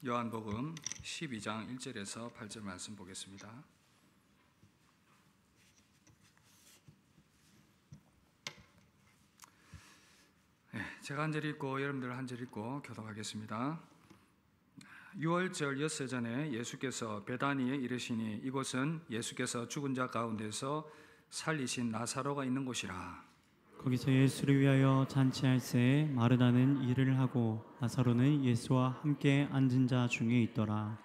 요한복음 12장 1절에서 8절 말씀 보겠습니다. 제가 한 절 읽고 여러분들 한 절 읽고 교독하겠습니다. 6월절 엿새 전에 예수께서 베다니에 이르시니 이곳은 예수께서 죽은 자 가운데서 살리신 나사로가 있는 곳이라. 거기서 예수를 위하여 잔치할 새에 마르다는 일을 하고 나사로는 예수와 함께 앉은 자 중에 있더라.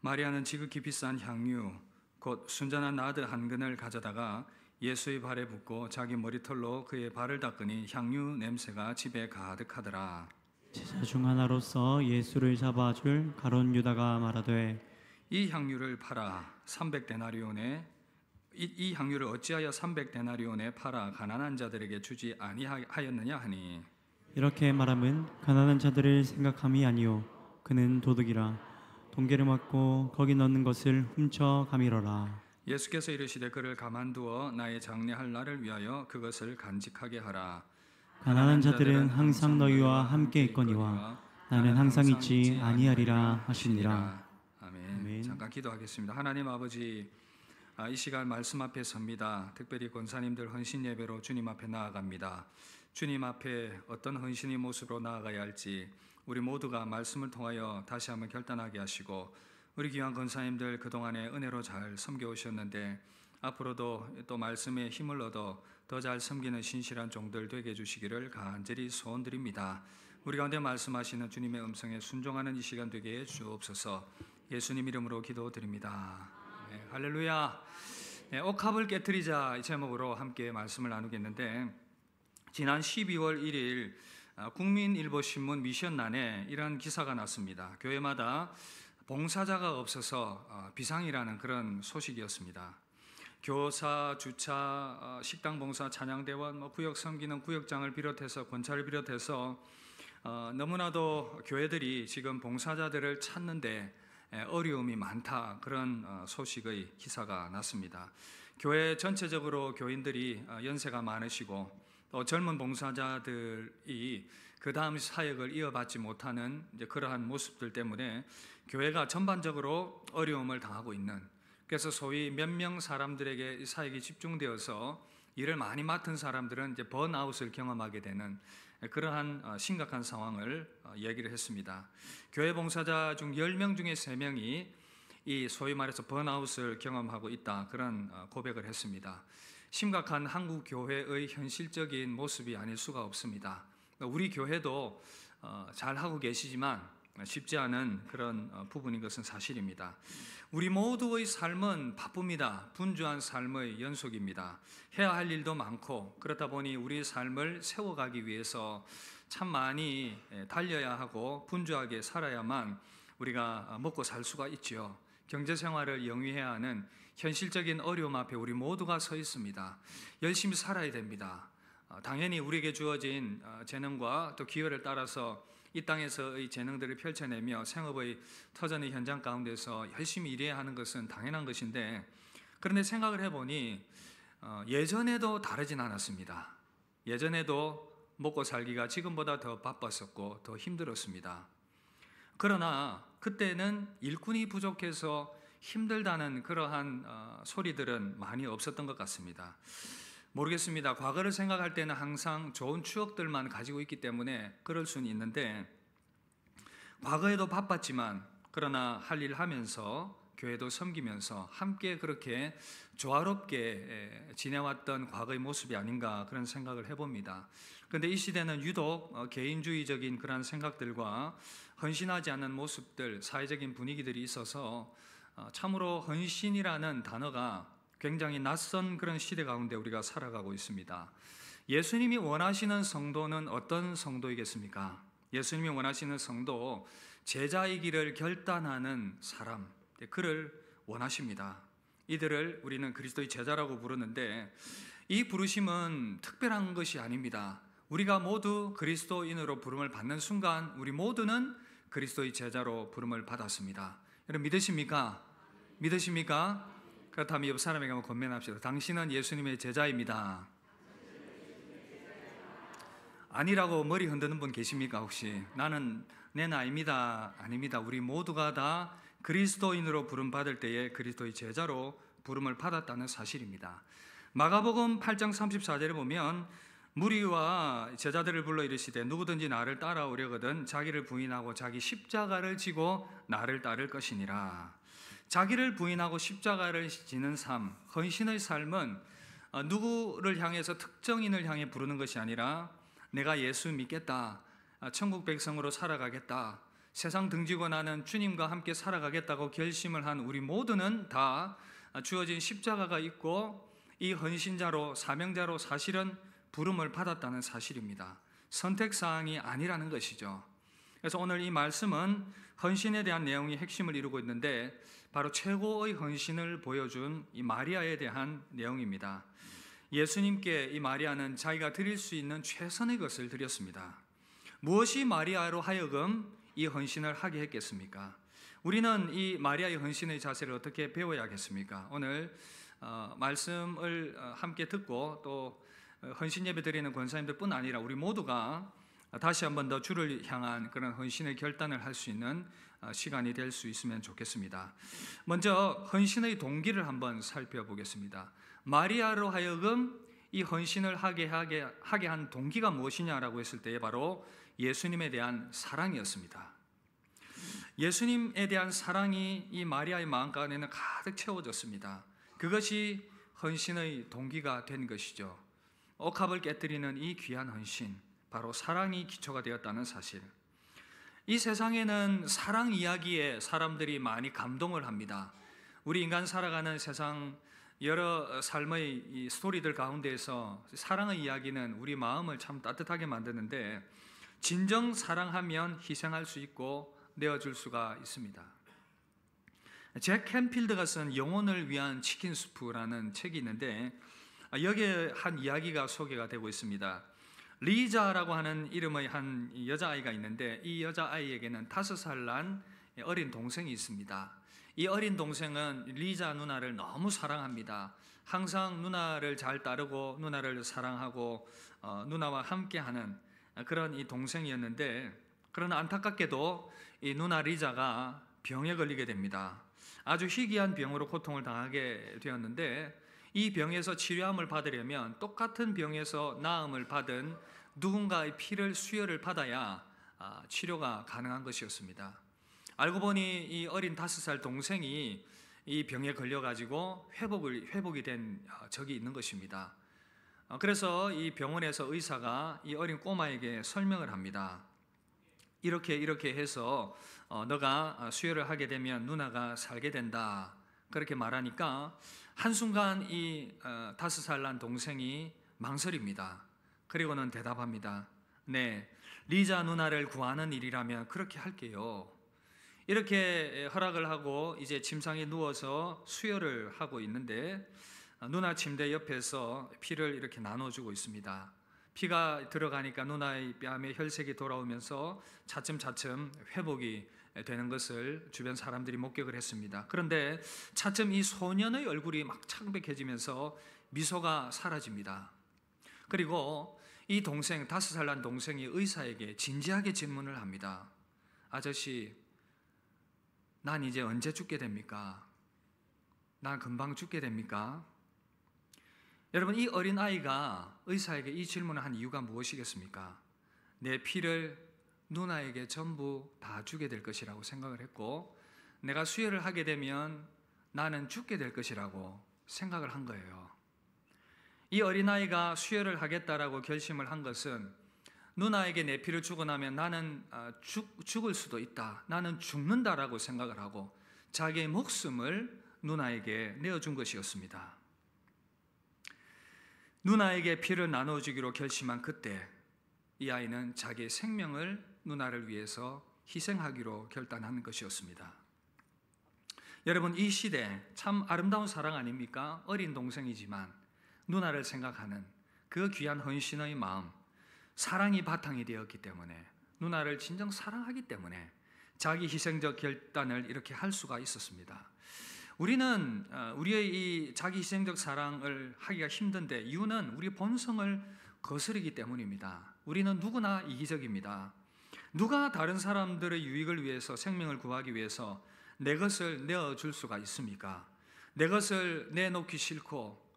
마리아는 지극히 비싼 향유 곧 순전한 나드 한 근을 가져다가 예수의 발에 붓고 자기 머리털로 그의 발을 닦으니 향유 냄새가 집에 가득하더라. 제자 중 하나로서 예수를 잡아줄 가룟 유다가 말하되 이 향유를 팔아 300데나리온에 이 향유를 어찌하여 300데나리온에 팔아 가난한 자들에게 주지 아니하였느냐 하니, 이렇게 말함은 가난한 자들을 생각함이 아니요 그는 도둑이라 동계를 맞고 거기 넣는 것을 훔쳐 가밀어라. 예수께서 이르시되 그를 가만두어 나의 장례할 날을 위하여 그것을 간직하게 하라. 가난한 자들은 항상 너희와 함께 있거니와 나는 항상 있지 아니하리라 하시니라. 아멘. 잠깐 기도하겠습니다. 하나님 아버지, 이 시간 말씀 앞에 섭니다. 특별히 권사님들 헌신 예배로 주님 앞에 나아갑니다. 주님 앞에 어떤 헌신의 모습으로 나아가야 할지 우리 모두가 말씀을 통하여 다시 한번 결단하게 하시고, 우리 귀한 권사님들 그동안에 은혜로 잘 섬겨오셨는데 앞으로도 또 말씀에 힘을 얻어 더 잘 섬기는 신실한 종들 되게 해주시기를 간절히 소원드립니다. 우리 가운데 말씀하시는 주님의 음성에 순종하는 이 시간 되게 해주옵소서. 예수님 이름으로 기도드립니다. 네, 할렐루야. 네, 옥합을 깨트리자 이 제목으로 함께 말씀을 나누겠는데, 지난 12월 1일 국민일보신문 미션란에 이런 기사가 났습니다. 교회마다 봉사자가 없어서 비상이라는 그런 소식이었습니다. 교사, 주차, 식당 봉사, 찬양대원, 구역 섬기는 구역장을 비롯해서 권차를 비롯해서 너무나도 교회들이 지금 봉사자들을 찾는데 어려움이 많다, 그런 소식의 기사가 났습니다. 교회 전체적으로 교인들이 연세가 많으시고 또 젊은 봉사자들이 그 다음 사역을 이어받지 못하는 그러한 모습들 때문에 교회가 전반적으로 어려움을 당하고 있는, 그래서 소위 몇 명 사람들에게 사역이 집중되어서 일을 많이 맡은 사람들은 이제 번아웃을 경험하게 되는 그러한 심각한 상황을 얘기를 했습니다. 교회 봉사자 중 10명 중에 3명이 이 소위 말해서 번아웃을 경험하고 있다, 그런 고백을 했습니다. 심각한 한국 교회의 현실적인 모습이 아닐 수가 없습니다. 우리 교회도 잘 하고 계시지만 쉽지 않은 그런 부분인 것은 사실입니다. 우리 모두의 삶은 바쁩니다. 분주한 삶의 연속입니다. 해야 할 일도 많고, 그렇다 보니 우리의 삶을 세워가기 위해서 참 많이 달려야 하고 분주하게 살아야만 우리가 먹고 살 수가 있지요. 경제생활을 영위해야 하는 현실적인 어려움 앞에 우리 모두가 서 있습니다. 열심히 살아야 됩니다. 당연히 우리에게 주어진 재능과 또 기회를 따라서 이 땅에서의 재능들을 펼쳐내며 생업의 터전의 현장 가운데서 열심히 일해야 하는 것은 당연한 것인데, 그런데 생각을 해보니 예전에도 다르진 않았습니다. 예전에도 먹고 살기가 지금보다 더 바빴었고 더 힘들었습니다. 그러나 그때는 일꾼이 부족해서 힘들다는 그러한 소리들은 많이 없었던 것 같습니다. 모르겠습니다. 과거를 생각할 때는 항상 좋은 추억들만 가지고 있기 때문에 그럴 수는 있는데, 과거에도 바빴지만 그러나 할 일 하면서 교회도 섬기면서 함께 그렇게 조화롭게 지내왔던 과거의 모습이 아닌가, 그런 생각을 해봅니다. 그런데 이 시대는 유독 개인주의적인 그런 생각들과 헌신하지 않는 모습들, 사회적인 분위기들이 있어서 참으로 헌신이라는 단어가 굉장히 낯선 그런 시대 가운데 우리가 살아가고 있습니다. 예수님이 원하시는 성도는 어떤 성도이겠습니까? 예수님이 원하시는 성도, 제자이기를 결단하는 사람, 그를 원하십니다. 이들을 우리는 그리스도의 제자라고 부르는데, 이 부르심은 특별한 것이 아닙니다. 우리가 모두 그리스도인으로 부름을 받는 순간 우리 모두는 그리스도의 제자로 부름을 받았습니다. 여러분 믿으십니까? 믿으십니까? 그렇다면 옆 사람에게 한번 권면합시다. 당신은 예수님의 제자입니다. 아니라고 머리 흔드는 분 계십니까 혹시? 나는 내 나이입니다. 아닙니다. 우리 모두가 다 그리스도인으로 부름받을 때에 그리스도의 제자로 부름을 받았다는 사실입니다. 마가복음 8장 34절에 보면 무리와 제자들을 불러 이르시되 누구든지 나를 따라오려거든 자기를 부인하고 자기 십자가를 지고 나를 따를 것이니라. 자기를 부인하고 십자가를 지는 삶, 헌신의 삶은 누구를 향해서 특정인을 향해 부르는 것이 아니라 내가 예수 믿겠다, 천국 백성으로 살아가겠다, 세상 등지고 나는 주님과 함께 살아가겠다고 결심을 한 우리 모두는 다 주어진 십자가가 있고 이 헌신자로 사명자로 사실은 부름을 받았다는 사실입니다. 선택사항이 아니라는 것이죠. 그래서 오늘 이 말씀은 헌신에 대한 내용이 핵심을 이루고 있는데 바로 최고의 헌신을 보여준 이 마리아에 대한 내용입니다. 예수님께 이 마리아는 자기가 드릴 수 있는 최선의 것을 드렸습니다. 무엇이 마리아로 하여금 이 헌신을 하게 했겠습니까? 우리는 이 마리아의 헌신의 자세를 어떻게 배워야겠습니까? 오늘 말씀을 함께 듣고 또 헌신 예배 드리는 권사님들뿐 아니라 우리 모두가 다시 한 번 더 주를 향한 그런 헌신의 결단을 할 수 있는 시간이 될 수 있으면 좋겠습니다. 먼저 헌신의 동기를 한번 살펴보겠습니다. 마리아로 하여금 이 헌신을 하게 한 동기가 무엇이냐라고 했을 때 바로 예수님에 대한 사랑이었습니다. 예수님에 대한 사랑이 이 마리아의 마음가운데는 가득 채워졌습니다. 그것이 헌신의 동기가 된 것이죠. 옥합을 깨뜨리는 이 귀한 헌신, 바로 사랑이 기초가 되었다는 사실. 이 세상에는 사랑 이야기에 사람들이 많이 감동을 합니다. 우리 인간 살아가는 세상 여러 삶의 이 스토리들 가운데에서 사랑의 이야기는 우리 마음을 참 따뜻하게 만드는데 진정 사랑하면 희생할 수 있고 내어줄 수가 있습니다. 잭 캔필드가 쓴 영혼을 위한 치킨 수프라는 책이 있는데 여기에 한 이야기가 소개가 되고 있습니다. 리자라고 하는 이름의 한 여자아이가 있는데 이 여자아이에게는 5살 난 어린 동생이 있습니다. 이 어린 동생은 리자 누나를 너무 사랑합니다. 항상 누나를 잘 따르고 누나를 사랑하고 누나와 함께하는 그런 이 동생이었는데 그러나 안타깝게도 이 누나 리자가 병에 걸리게 됩니다. 아주 희귀한 병으로 고통을 당하게 되었는데 이 병에서 치료함을 받으려면 똑같은 병에서 나음을 받은 누군가의 피를 수혈을 받아야 치료가 가능한 것이었습니다. 알고 보니 이 어린 5살 동생이 이 병에 걸려가지고 회복이 된 적이 있는 것입니다. 그래서 이 병원에서 의사가 이 어린 꼬마에게 설명을 합니다. 이렇게 해서 너가 수혈을 하게 되면 누나가 살게 된다. 그렇게 말하니까 한순간 이 5살 난 동생이 망설입니다. 그리고는 대답합니다. 네, 리자 누나를 구하는 일이라면 그렇게 할게요. 이렇게 허락을 하고 이제 침상에 누워서 수혈을 하고 있는데 누나 침대 옆에서 피를 이렇게 나눠주고 있습니다. 피가 들어가니까 누나의 뺨에 혈색이 돌아오면서 차츰 회복이 되는 것을 주변 사람들이 목격을 했습니다. 그런데 차츰 이 소년의 얼굴이 막 창백해지면서 미소가 사라집니다. 그리고 이 동생, 5살 난 동생이 의사에게 진지하게 질문을 합니다. 아저씨, 난 이제 언제 죽게 됩니까? 난 금방 죽게 됩니까? 여러분, 이 어린아이가 의사에게 이 질문을 한 이유가 무엇이겠습니까? 내 피를 누나에게 전부 다 주게 될 것이라고 생각을 했고 내가 수혈을 하게 되면 나는 죽게 될 것이라고 생각을 한 거예요. 이 어린아이가 수혈을 하겠다라고 결심을 한 것은 누나에게 내 피를 주고 나면 나는 죽을 수도 있다. 나는 죽는다라고 생각을 하고 자기의 목숨을 누나에게 내어준 것이었습니다. 누나에게 피를 나눠주기로 결심한 그때 이 아이는 자기의 생명을 누나를 위해서 희생하기로 결단한 것이었습니다. 여러분, 이 시대 참 아름다운 사랑 아닙니까? 어린 동생이지만 누나를 생각하는 그 귀한 헌신의 마음, 사랑이 바탕이 되었기 때문에 누나를 진정 사랑하기 때문에 자기 희생적 결단을 이렇게 할 수가 있었습니다. 우리는 우리의 이 자기 희생적 사랑을 하기가 힘든데 이유는 우리 본성을 거스르기 때문입니다. 우리는 누구나 이기적입니다. 누가 다른 사람들의 유익을 위해서, 생명을 구하기 위해서 내 것을 내어줄 수가 있습니까? 내 것을 내놓기 싫고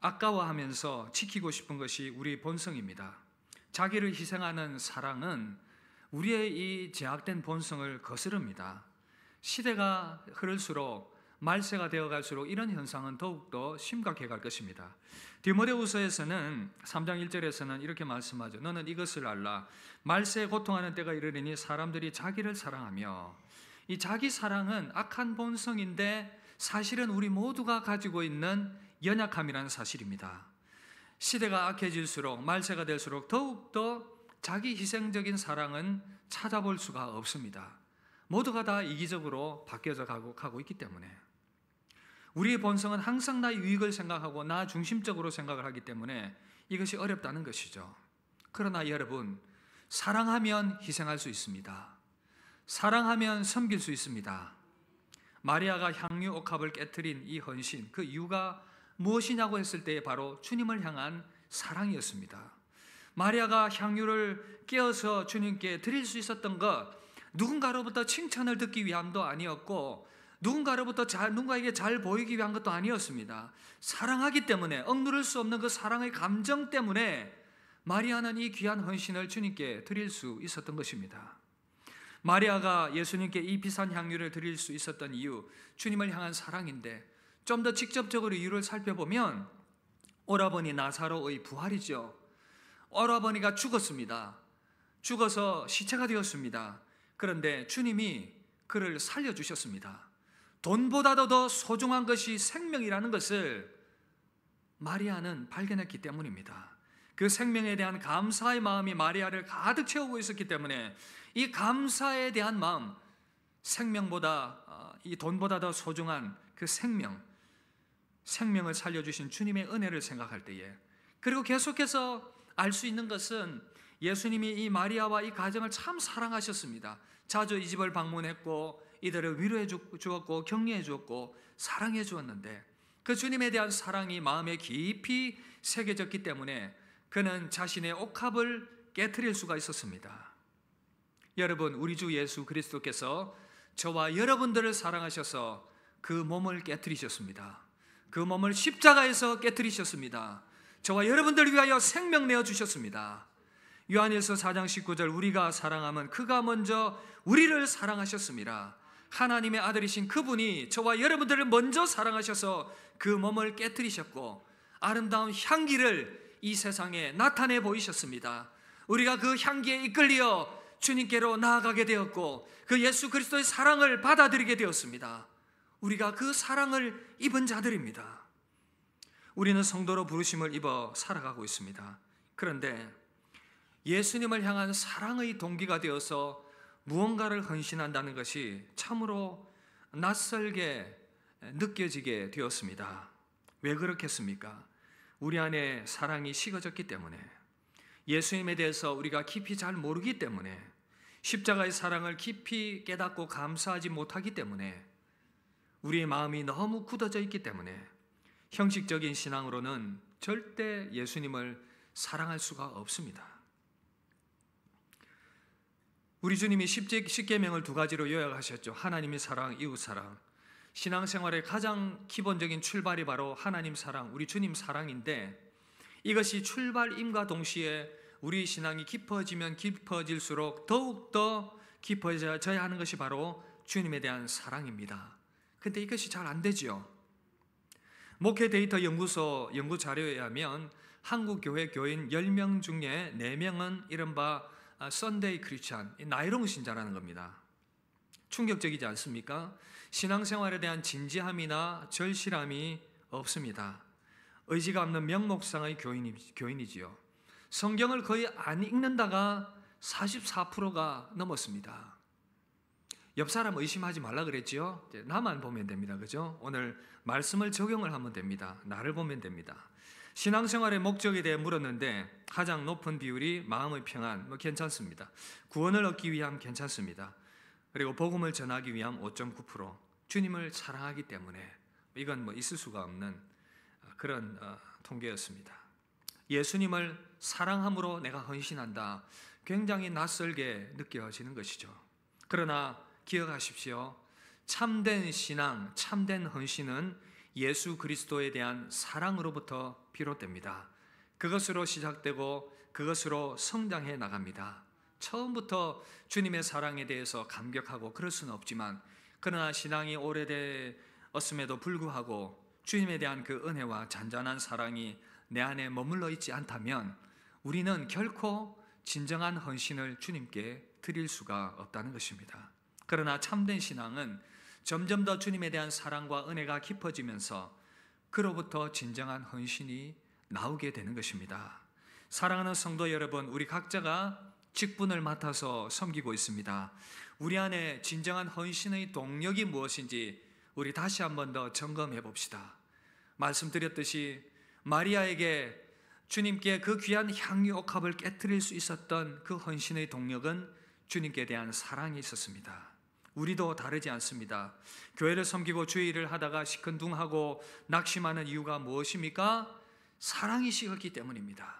아까워하면서 지키고 싶은 것이 우리 본성입니다. 자기를 희생하는 사랑은 우리의 이 제약된 본성을 거스릅니다. 시대가 흐를수록, 말세가 되어갈수록 이런 현상은 더욱더 심각해 갈 것입니다. 디모데후서에서는 3장 1절에서는 이렇게 말씀하죠. 너는 이것을 알라. 말세에 고통하는 때가 이르리니 사람들이 자기를 사랑하며, 이 자기 사랑은 악한 본성인데 사실은 우리 모두가 가지고 있는 연약함이라는 사실입니다. 시대가 악해질수록, 말세가 될수록 더욱더 자기 희생적인 사랑은 찾아볼 수가 없습니다. 모두가 다 이기적으로 바뀌어져 가고 있기 때문에, 우리의 본성은 항상 나의 유익을 생각하고 나 중심적으로 생각을 하기 때문에 이것이 어렵다는 것이죠. 그러나 여러분, 사랑하면 희생할 수 있습니다. 사랑하면 섬길 수 있습니다. 마리아가 향유 옥합을 깨트린 이 헌신, 그 이유가 무엇이냐고 했을 때에 바로 주님을 향한 사랑이었습니다. 마리아가 향유를 깨어서 주님께 드릴 수 있었던 것, 누군가로부터 칭찬을 듣기 위함도 아니었고 누군가에게 잘 보이기 위한 것도 아니었습니다. 사랑하기 때문에, 억누를 수 없는 그 사랑의 감정 때문에 마리아는 이 귀한 헌신을 주님께 드릴 수 있었던 것입니다. 마리아가 예수님께 이 비싼 향유를 드릴 수 있었던 이유, 주님을 향한 사랑인데, 좀 더 직접적으로 이유를 살펴보면 오라버니 나사로의 부활이죠. 오라버니가 죽었습니다. 죽어서 시체가 되었습니다. 그런데 주님이 그를 살려주셨습니다. 돈보다도 더 소중한 것이 생명이라는 것을 마리아는 발견했기 때문입니다. 그 생명에 대한 감사의 마음이 마리아를 가득 채우고 있었기 때문에 이 감사에 대한 마음, 생명보다, 이 돈보다 더 소중한 그 생명을 살려주신 주님의 은혜를 생각할 때에, 그리고 계속해서 알 수 있는 것은 예수님이 이 마리아와 이 가정을 참 사랑하셨습니다. 자주 이 집을 방문했고 이들을 위로해 주었고 격려해 주었고 사랑해 주었는데, 그 주님에 대한 사랑이 마음에 깊이 새겨졌기 때문에 그는 자신의 옥합을 깨트릴 수가 있었습니다. 여러분, 우리 주 예수 그리스도께서 저와 여러분들을 사랑하셔서 그 몸을 깨트리셨습니다. 그 몸을 십자가에서 깨트리셨습니다. 저와 여러분들을 위하여 생명 내어주셨습니다. 요한일서 4장 19절, 우리가 사랑하면 그가 먼저 우리를 사랑하셨습니다. 하나님의 아들이신 그분이 저와 여러분들을 먼저 사랑하셔서 그 몸을 깨트리셨고 아름다운 향기를 이 세상에 나타내 보이셨습니다. 우리가 그 향기에 이끌려 주님께로 나아가게 되었고 그 예수 그리스도의 사랑을 받아들이게 되었습니다. 우리가 그 사랑을 입은 자들입니다. 우리는 성도로 부르심을 입어 살아가고 있습니다. 그런데 예수님을 향한 사랑의 동기가 되어서 무언가를 헌신한다는 것이 참으로 낯설게 느껴지게 되었습니다. 왜 그렇겠습니까? 우리 안에 사랑이 식어졌기 때문에, 예수님에 대해서 우리가 깊이 잘 모르기 때문에, 십자가의 사랑을 깊이 깨닫고 감사하지 못하기 때문에, 우리의 마음이 너무 굳어져 있기 때문에 형식적인 신앙으로는 절대 예수님을 사랑할 수가 없습니다. 우리 주님이 십계명을 두 가지로 요약하셨죠. 하나님의 사랑, 이웃 사랑. 신앙생활의 가장 기본적인 출발이 바로 하나님 사랑, 우리 주님 사랑인데, 이것이 출발임과 동시에 우리 신앙이 깊어지면 깊어질수록 더욱더 깊어져야 하는 것이 바로 주님에 대한 사랑입니다. 근데 이것이 잘 안 되죠. 목회 데이터 연구소 연구 자료에 의하면 한국 교회 교인 10명 중에 4명은 이른바 썬데이 크리스찬, 나이롱 신자라는 겁니다. 충격적이지 않습니까? 신앙생활에 대한 진지함이나 절실함이 없습니다. 의지가 없는 명목상의 교인이지요. 성경을 거의 안 읽는다가 44%가 넘었습니다. 옆 사람 의심하지 말라 그랬지요? 나만 보면 됩니다. 그죠? 오늘 말씀을 적용을 하면 됩니다. 나를 보면 됩니다. 신앙생활의 목적에 대해 물었는데 가장 높은 비율이 마음의 평안, 괜찮습니다. 구원을 얻기 위함 괜찮습니다. 그리고 복음을 전하기 위함 5.9%, 주님을 사랑하기 때문에, 이건 있을 수가 없는 그런 통계였습니다. 예수님을 사랑함으로 내가 헌신한다. 굉장히 낯설게 느껴지는 것이죠. 그러나 기억하십시오. 참된 신앙, 참된 헌신은 예수 그리스도에 대한 사랑으로부터 비롯됩니다. 그것으로 시작되고 그것으로 성장해 나갑니다. 처음부터 주님의 사랑에 대해서 감격하고 그럴 수는 없지만, 그러나 신앙이 오래되었음에도 불구하고 주님에 대한 그 은혜와 잔잔한 사랑이 내 안에 머물러 있지 않다면 우리는 결코 진정한 헌신을 주님께 드릴 수가 없다는 것입니다. 그러나 참된 신앙은 점점 더 주님에 대한 사랑과 은혜가 깊어지면서 그로부터 진정한 헌신이 나오게 되는 것입니다. 사랑하는 성도 여러분, 우리 각자가 직분을 맡아서 섬기고 있습니다. 우리 안에 진정한 헌신의 동력이 무엇인지 우리 다시 한 번 더 점검해 봅시다. 말씀드렸듯이 마리아에게 주님께 그 귀한 향유 옥합을 깨뜨릴 수 있었던 그 헌신의 동력은 주님께 대한 사랑이 있었습니다. 우리도 다르지 않습니다. 교회를 섬기고 주의 일을 하다가 시큰둥하고 낙심하는 이유가 무엇입니까? 사랑이 식었기 때문입니다.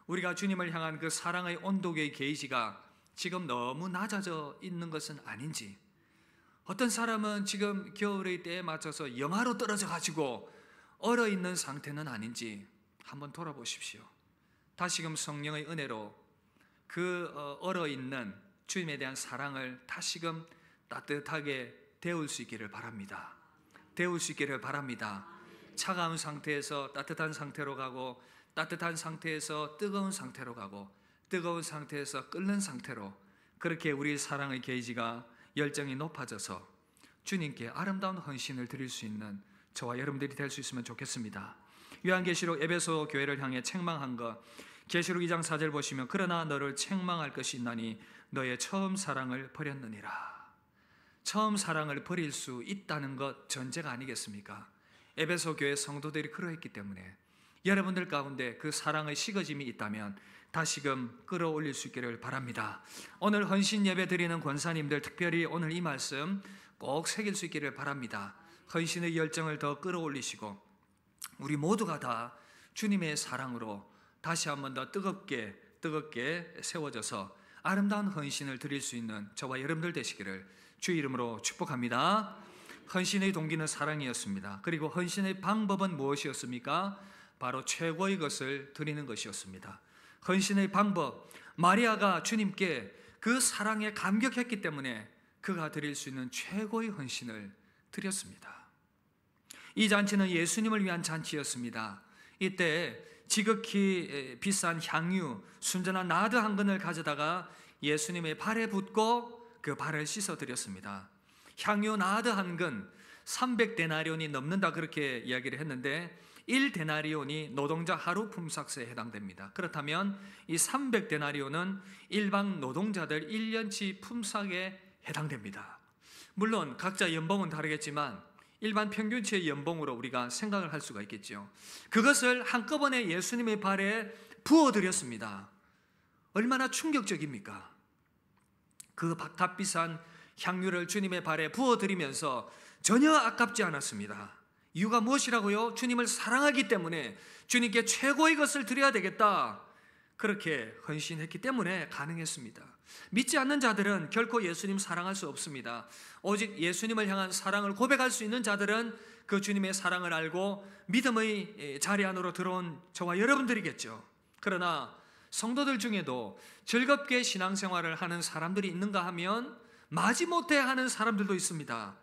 우리가 주님을 향한 그 사랑의 온도계의 게이지가 지금 너무 낮아져 있는 것은 아닌지, 어떤 사람은 지금 겨울의 때에 맞춰서 영하로 떨어져 가지고 얼어 있는 상태는 아닌지 한번 돌아보십시오. 다시금 성령의 은혜로 그 얼어 있는 주님에 대한 사랑을 다시금 따뜻하게 데울 수 있기를 바랍니다. 데울 수 있기를 바랍니다. 차가운 상태에서 따뜻한 상태로 가고, 따뜻한 상태에서 뜨거운 상태로 가고, 뜨거운 상태에서 끓는 상태로, 그렇게 우리 사랑의 게이지가 열정이 높아져서 주님께 아름다운 헌신을 드릴 수 있는 저와 여러분들이 될 수 있으면 좋겠습니다. 요한계시록 에베소 교회를 향해 책망한 것, 계시록 2장 4절 보시면 그러나 너를 책망할 것이 있나니 너의 처음 사랑을 버렸느니라. 처음 사랑을 버릴 수 있다는 것 전제가 아니겠습니까? 에베소 교회 성도들이 그러했기 때문에 여러분들 가운데 그 사랑의 식어짐이 있다면 다시금 끌어올릴 수 있기를 바랍니다. 오늘 헌신 예배 드리는 권사님들, 특별히 오늘 이 말씀 꼭 새길 수 있기를 바랍니다. 헌신의 열정을 더 끌어올리시고 우리 모두가 다 주님의 사랑으로 다시 한번 더 뜨겁게 세워져서 아름다운 헌신을 드릴 수 있는 저와 여러분들 되시기를 주의 이름으로 축복합니다. 헌신의 동기는 사랑이었습니다. 그리고 헌신의 방법은 무엇이었습니까? 바로 최고의 것을 드리는 것이었습니다. 헌신의 방법, 마리아가 주님께 그 사랑에 감격했기 때문에 그가 드릴 수 있는 최고의 헌신을 드렸습니다. 이 잔치는 예수님을 위한 잔치였습니다. 이때 지극히 비싼 향유, 순전한 나드 한 근을 가져다가 예수님의 발에 붓고 그 발을 씻어드렸습니다. 향유 나드 한 근, 300데나리온이 넘는다 그렇게 이야기를 했는데 1데나리온이 노동자 하루 품삯에 해당됩니다. 그렇다면 이 300데나리온은 일반 노동자들 1년치 품삯에 해당됩니다. 물론 각자 연봉은 다르겠지만 일반 평균치의 연봉으로 우리가 생각을 할 수가 있겠죠. 그것을 한꺼번에 예수님의 발에 부어드렸습니다. 얼마나 충격적입니까? 그 값비싼 향유를 주님의 발에 부어드리면서 전혀 아깝지 않았습니다. 이유가 무엇이라고요? 주님을 사랑하기 때문에 주님께 최고의 것을 드려야 되겠다, 그렇게 헌신했기 때문에 가능했습니다. 믿지 않는 자들은 결코 예수님 사랑할 수 없습니다. 오직 예수님을 향한 사랑을 고백할 수 있는 자들은 그 주님의 사랑을 알고 믿음의 자리 안으로 들어온 저와 여러분들이겠죠. 그러나 성도들 중에도 즐겁게 신앙생활을 하는 사람들이 있는가 하면 마지못해 하는 사람들도 있습니다.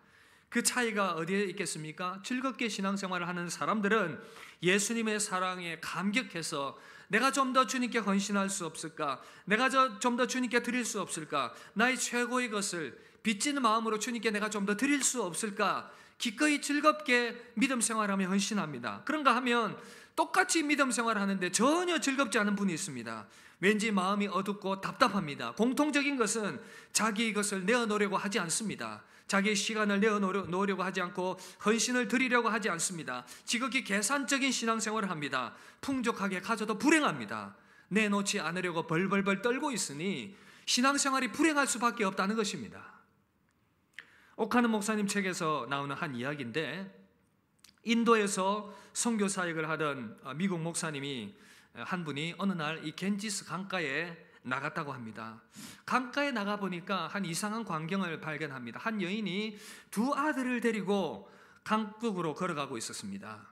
그 차이가 어디에 있겠습니까? 즐겁게 신앙생활을 하는 사람들은 예수님의 사랑에 감격해서 내가 좀 더 주님께 헌신할 수 없을까? 내가 좀 더 주님께 드릴 수 없을까? 나의 최고의 것을 빚지는 마음으로 주님께 내가 좀 더 드릴 수 없을까? 기꺼이 즐겁게 믿음 생활하며 헌신합니다. 그런가 하면 똑같이 믿음 생활하는데 전혀 즐겁지 않은 분이 있습니다. 왠지 마음이 어둡고 답답합니다. 공통적인 것은 자기의 것을 내어놓으려고 하지 않습니다. 자기의 시간을 내어놓으려고 하지 않고 헌신을 드리려고 하지 않습니다. 지극히 계산적인 신앙생활을 합니다. 풍족하게 가져도 불행합니다. 내놓지 않으려고 벌벌벌 떨고 있으니 신앙생활이 불행할 수밖에 없다는 것입니다. 오카는 목사님 책에서 나오는 한 이야기인데, 인도에서 선교 사역을 하던 미국 목사님이 한 분이 어느 날 이 겐지스 강가에 나갔다고 합니다. 강가에 나가 보니까 한 이상한 광경을 발견합니다. 한 여인이 두 아들을 데리고 강둑으로 걸어가고 있었습니다.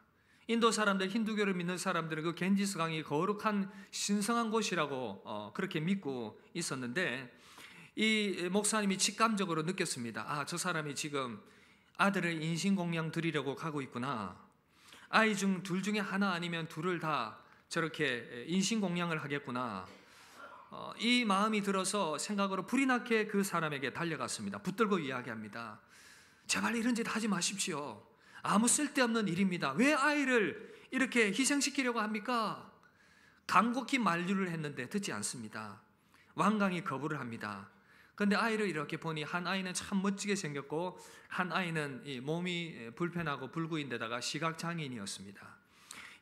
인도 사람들, 힌두교를 믿는 사람들은 그 겐지스 강이 거룩한 신성한 곳이라고 그렇게 믿고 있었는데, 이 목사님이 직감적으로 느꼈습니다. 저 사람이 지금 아들을 인신공양 드리려고 가고 있구나. 아이 중 둘 중에 하나 아니면 둘을 다 저렇게 인신공양을 하겠구나. 이 마음이 들어서 생각으로 불이 나게 그 사람에게 달려갔습니다. 붙들고 이야기합니다. 제발 이런 짓 하지 마십시오. 아무 쓸데없는 일입니다. 왜 아이를 이렇게 희생시키려고 합니까? 간곡히 만류를 했는데 듣지 않습니다. 완강히 거부를 합니다. 그런데 아이를 이렇게 보니 한 아이는 참 멋지게 생겼고 한 아이는 이 몸이 불편하고 불구인데다가 시각장애인이었습니다.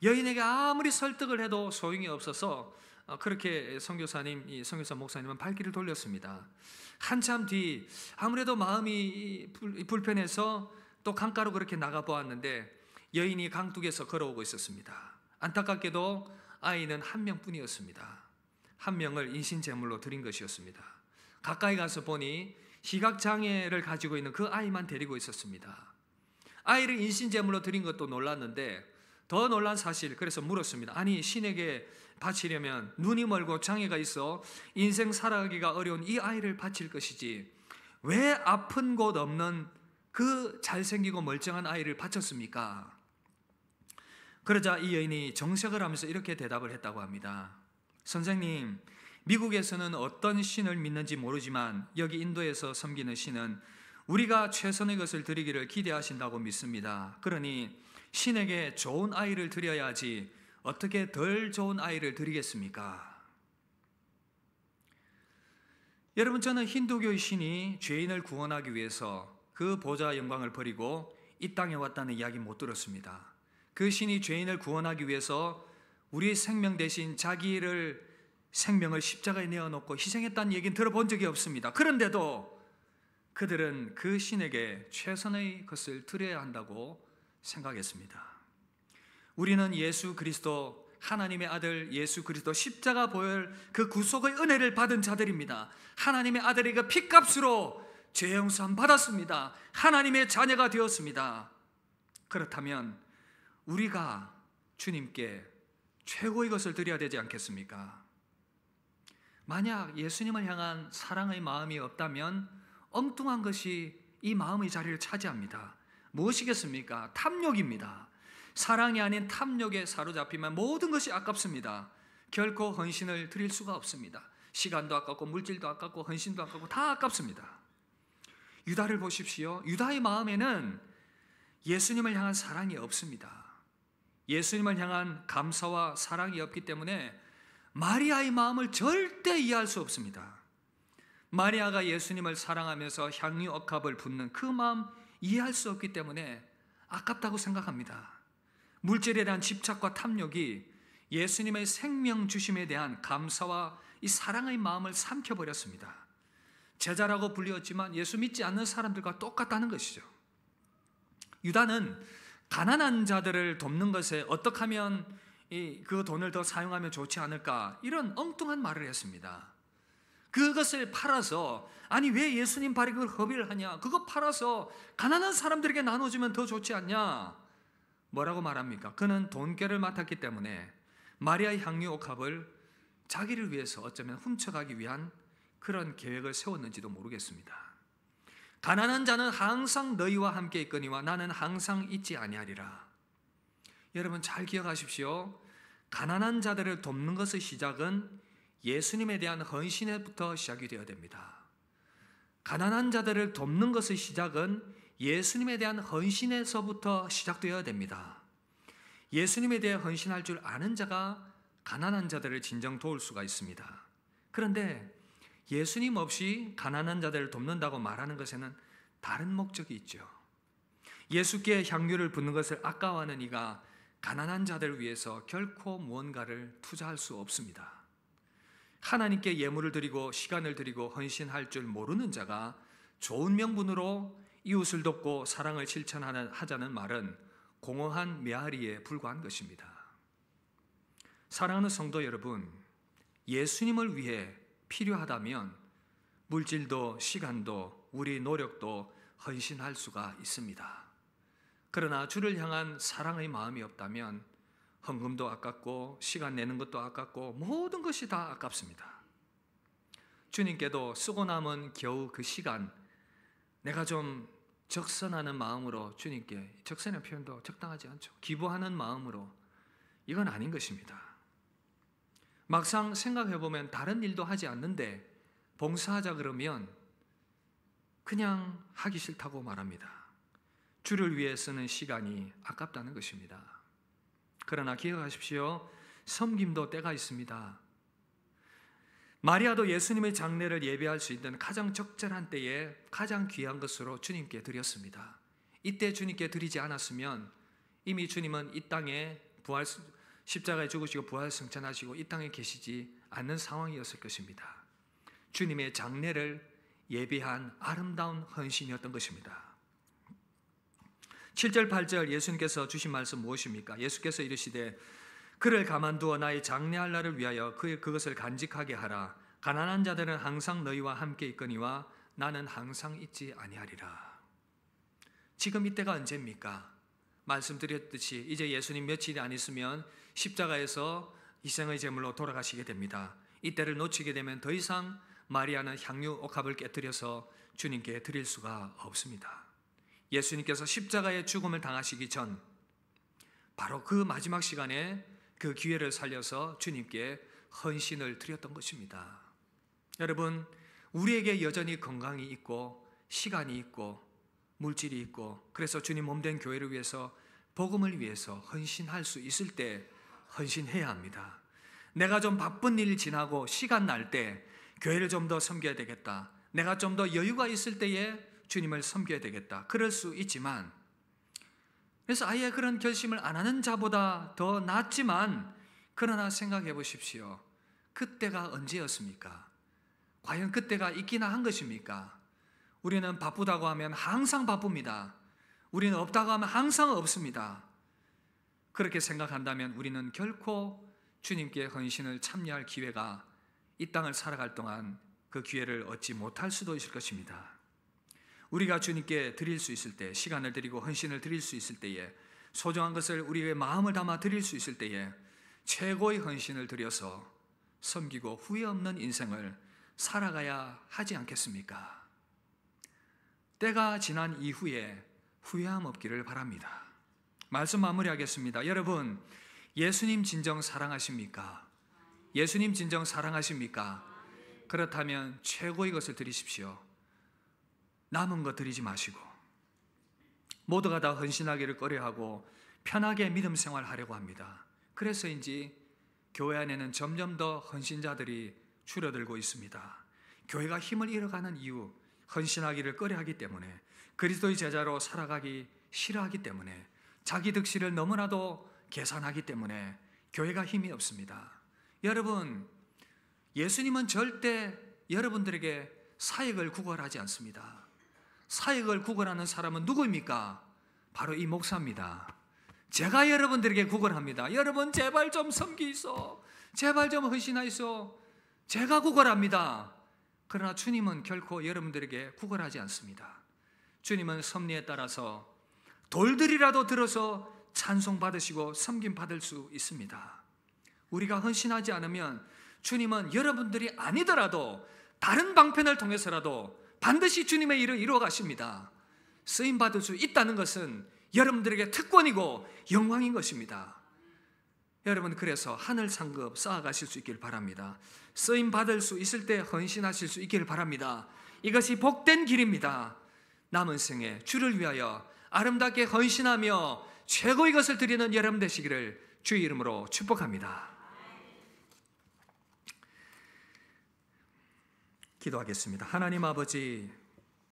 여인에게 아무리 설득을 해도 소용이 없어서 그렇게 선교사 목사님은 발길을 돌렸습니다. 한참 뒤 아무래도 마음이 불편해서 또 강가로 그렇게 나가 보았는데 여인이 강둑에서 걸어오고 있었습니다. 안타깝게도 아이는 한 명뿐이었습니다. 한 명을 인신제물로 드린 것이었습니다. 가까이 가서 보니 시각장애를 가지고 있는 그 아이만 데리고 있었습니다. 아이를 인신제물로 드린 것도 놀랐는데 더 놀란 사실, 그래서 물었습니다. 아니, 신에게 바치려면 눈이 멀고 장애가 있어 인생 살아가기가 어려운 이 아이를 바칠 것이지 왜 아픈 곳 없는 그 잘생기고 멀쩡한 아이를 바쳤습니까? 그러자 이 여인이 정색을 하면서 이렇게 대답을 했다고 합니다. 선생님, 미국에서는 어떤 신을 믿는지 모르지만 여기 인도에서 섬기는 신은 우리가 최선의 것을 드리기를 기대하신다고 믿습니다. 그러니 신에게 좋은 아이를 드려야지 어떻게 덜 좋은 아이를 드리겠습니까? 여러분, 저는 힌두교의 신이 죄인을 구원하기 위해서 그 보좌 영광을 버리고 이 땅에 왔다는 이야기 못 들었습니다. 그 신이 죄인을 구원하기 위해서 우리 생명 대신 자기를 생명을 십자가에 내어놓고 희생했다는 얘기는 들어본 적이 없습니다. 그런데도 그들은 그 신에게 최선의 것을 드려야 한다고 생각했습니다. 우리는 예수 그리스도, 하나님의 아들 예수 그리스도 십자가 보혈 그 구속의 은혜를 받은 자들입니다. 하나님의 아들의 그 피값으로 죄 용서함 받았습니다. 하나님의 자녀가 되었습니다. 그렇다면 우리가 주님께 최고의 것을 드려야 되지 않겠습니까? 만약 예수님을 향한 사랑의 마음이 없다면 엉뚱한 것이 이 마음의 자리를 차지합니다. 무엇이겠습니까? 탐욕입니다. 사랑이 아닌 탐욕에 사로잡히면 모든 것이 아깝습니다. 결코 헌신을 드릴 수가 없습니다. 시간도 아깝고 물질도 아깝고 헌신도 아깝고 다 아깝습니다. 유다를 보십시오. 유다의 마음에는 예수님을 향한 사랑이 없습니다. 예수님을 향한 감사와 사랑이 없기 때문에 마리아의 마음을 절대 이해할 수 없습니다. 마리아가 예수님을 사랑하면서 향유 억합을 붓는 그 마음 이해할 수 없기 때문에 아깝다고 생각합니다. 물질에 대한 집착과 탐욕이 예수님의 생명 주심에 대한 감사와 이 사랑의 마음을 삼켜버렸습니다. 제자라고 불리었지만 예수 믿지 않는 사람들과 똑같다는 것이죠. 유다는 가난한 자들을 돕는 것에 어떻게 하면 그 돈을 더 사용하면 좋지 않을까, 이런 엉뚱한 말을 했습니다. 그것을 팔아서, 아니 왜 예수님 발에 그걸 허비를 하냐, 그거 팔아서 가난한 사람들에게 나눠주면 더 좋지 않냐, 뭐라고 말합니까? 그는 돈꾀를 맡았기 때문에 마리아의 향유 옥합을 자기를 위해서 어쩌면 훔쳐가기 위한 그런 계획을 세웠는지도 모르겠습니다. 가난한 자는 항상 너희와 함께 있거니와 나는 항상 있지 아니하리라. 여러분 잘 기억하십시오. 가난한 자들을 돕는 것의 시작은 예수님에 대한 헌신에부터 시작이 되어야 됩니다. 가난한 자들을 돕는 것의 시작은 예수님에 대한 헌신에서부터 시작되어야 됩니다. 예수님에 대해 헌신할 줄 아는 자가 가난한 자들을 진정 도울 수가 있습니다. 그런데 예수님 없이 가난한 자들을 돕는다고 말하는 것에는 다른 목적이 있죠. 예수께 향유를 붓는 것을 아까워하는 이가 가난한 자들을 위해서 결코 무언가를 투자할 수 없습니다. 하나님께 예물을 드리고 시간을 드리고 헌신할 줄 모르는 자가 좋은 명분으로 이웃을 돕고 사랑을 실천하자는 말은 공허한 메아리에 불과한 것입니다. 사랑하는 성도 여러분, 예수님을 위해 필요하다면 물질도 시간도 우리 노력도 헌신할 수가 있습니다. 그러나 주를 향한 사랑의 마음이 없다면 헌금도 아깝고 시간 내는 것도 아깝고 모든 것이 다 아깝습니다. 주님께도 쓰고 남은 겨우 그 시간, 내가 좀 적선하는 마음으로 주님께, 적선의 표현도 적당하지 않죠, 기부하는 마음으로, 이건 아닌 것입니다. 막상 생각해보면 다른 일도 하지 않는데 봉사하자 그러면 그냥 하기 싫다고 말합니다. 주를 위해 쓰는 시간이 아깝다는 것입니다. 그러나 기억하십시오. 섬김도 때가 있습니다. 마리아도 예수님의 장례를 예배할 수 있는 가장 적절한 때에 가장 귀한 것으로 주님께 드렸습니다. 이때 주님께 드리지 않았으면 이미 주님은 이 땅에 십자가에 죽으시고 부활승천하시고 이 땅에 계시지 않는 상황이었을 것입니다. 주님의 장례를 예비한 아름다운 헌신이었던 것입니다. 7절 8절 예수님께서 주신 말씀 무엇입니까? 예수께서 이르시되 그를 가만두어 나의 장례할 날을 위하여 그것을 간직하게 하라. 가난한 자들은 항상 너희와 함께 있거니와 나는 항상 있지 아니하리라. 지금 이때가 언제입니까? 말씀드렸듯이 이제 예수님 며칠이 안 있으면 십자가에서 희생의 제물로 돌아가시게 됩니다. 이때를 놓치게 되면 더 이상 마리아는 향유 옥합을 깨뜨려서 주님께 드릴 수가 없습니다. 예수님께서 십자가의 죽음을 당하시기 전 바로 그 마지막 시간에 그 기회를 살려서 주님께 헌신을 드렸던 것입니다. 여러분, 우리에게 여전히 건강이 있고 시간이 있고 물질이 있고 그래서 주님 몸된 교회를 위해서 복음을 위해서 헌신할 수 있을 때 헌신해야 합니다. 내가 좀 바쁜 일 지나고 시간 날 때 교회를 좀 더 섬겨야 되겠다, 내가 좀 더 여유가 있을 때에 주님을 섬겨야 되겠다, 그럴 수 있지만, 그래서 아예 그런 결심을 안 하는 자보다 더 낫지만, 그러나 생각해 보십시오. 그때가 언제였습니까? 과연 그때가 있기나 한 것입니까? 우리는 바쁘다고 하면 항상 바쁩니다. 우리는 없다고 하면 항상 없습니다. 그렇게 생각한다면 우리는 결코 주님께 헌신을 참여할 기회가 이 땅을 살아갈 동안 그 기회를 얻지 못할 수도 있을 것입니다. 우리가 주님께 드릴 수 있을 때, 시간을 드리고 헌신을 드릴 수 있을 때에, 소중한 것을 우리의 마음을 담아 드릴 수 있을 때에 최고의 헌신을 드려서 섬기고 후회 없는 인생을 살아가야 하지 않겠습니까? 때가 지난 이후에 후회함 없기를 바랍니다. 말씀 마무리하겠습니다. 여러분, 예수님 진정 사랑하십니까? 예수님 진정 사랑하십니까? 그렇다면 최고의 것을 드리십시오. 남은 것 드리지 마시고, 모두가 다 헌신하기를 꺼려하고 편하게 믿음 생활하려고 합니다. 그래서인지 교회 안에는 점점 더 헌신자들이 줄어들고 있습니다. 교회가 힘을 잃어가는 이유, 헌신하기를 꺼려하기 때문에, 그리스도의 제자로 살아가기 싫어하기 때문에, 자기 득실을 너무나도 계산하기 때문에 교회가 힘이 없습니다. 여러분, 예수님은 절대 여러분들에게 사역을 구걸하지 않습니다. 사역을 구걸하는 사람은 누구입니까? 바로 이 목사입니다. 제가 여러분들에게 구걸합니다. 여러분 제발 좀 섬기소, 제발 좀 헌신하이소. 제가 구걸합니다. 그러나 주님은 결코 여러분들에게 구걸하지 않습니다. 주님은 섭리에 따라서 돌들이라도 들어서 찬송 받으시고 섬김 받을 수 있습니다. 우리가 헌신하지 않으면 주님은 여러분들이 아니더라도 다른 방편을 통해서라도 반드시 주님의 일을 이루어 가십니다. 쓰임 받을 수 있다는 것은 여러분들에게 특권이고 영광인 것입니다. 여러분, 그래서 하늘 상급 쌓아가실 수 있기를 바랍니다. 쓰임 받을 수 있을 때 헌신하실 수 있기를 바랍니다. 이것이 복된 길입니다. 남은 생에 주를 위하여 아름답게 헌신하며 최고의 것을 드리는 여러분 되시기를 주의 이름으로 축복합니다. 기도하겠습니다. 하나님 아버지,